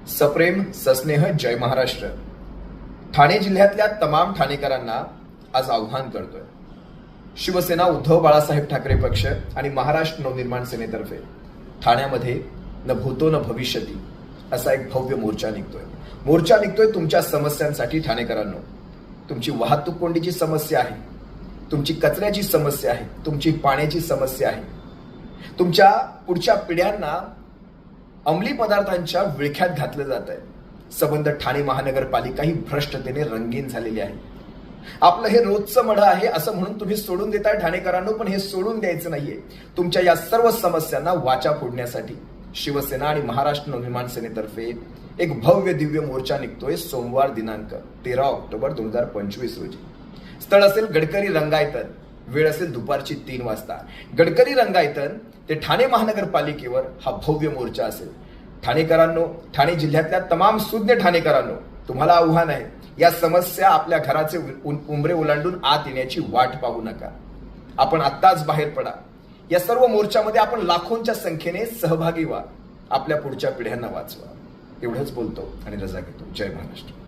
सप्रेम सस्नेह जय महाराष्ट्र. ठाणे जिल्ह्यातल्या तमाम ठाणेकरांना आज आव्हान करतोय. शिवसेना उद्धव बाळासाहेब ठाकरे पक्ष आणि महाराष्ट्र नवनिर्माण सेनेतर्फे ठाण्यामध्ये न भूतो न भविष्यती असा एक भव्य मोर्चा निघतोय तुमच्या समस्यांसाठी. ठाणेकरांनो, तुमची वाहतूक कोंडीची समस्या आहे, तुमची कचऱ्याची समस्या आहे, तुमची पाण्याची समस्या आहे, तुमच्या पुढच्या पिढ्यांना अंमली पदार्थांच्या विळख्यात घातलं जात आहे. संबंध ठाणे महानगरपालिका ही भ्रष्टतेने रंगीन झालेली आहे. आपलं हे रोजचं मढं आहे असं म्हणून तुम्ही सोडून देताय ठाणेकरांनो, पण हे सोडून द्यायचं नाहीये. तुमच्या या सर्व समस्यांना वाचा फोडण्यासाठी शिवसेना आणि महाराष्ट्र नवनिर्माण सेनेतर्फे एक भव्य दिव्य मोर्चा निघतोय. सोमवार दिनांक 13 ऑक्टोबर 2025 रोजी. स्थळ असेल गडकरी रंगायतन, वेळ असेल दुपारची 3 वाजता. गडकरी रंगायतन ते ठाणे महानगरपालिकेवर हा भव्य मोर्चा असेल. ठाणेकरांनो, ठाणे जिल्ह्यातल्या तमाम सुज्ञ ठाणेकरांनो, तुम्हाला आव्हान आहे. या समस्या आपल्या घराचे उंबरे ओलांडून आत येण्याची वाट पाहू नका. आपण आत्ताच बाहेर पडा. या सर्व मोर्चामध्ये आपण लाखोंच्या संख्येने सहभागी व्हा. आपल्या पुढच्या पिढ्यांना वाचवा. एवढंच बोलतो आणि रजा घेतो. जय महाराष्ट्र.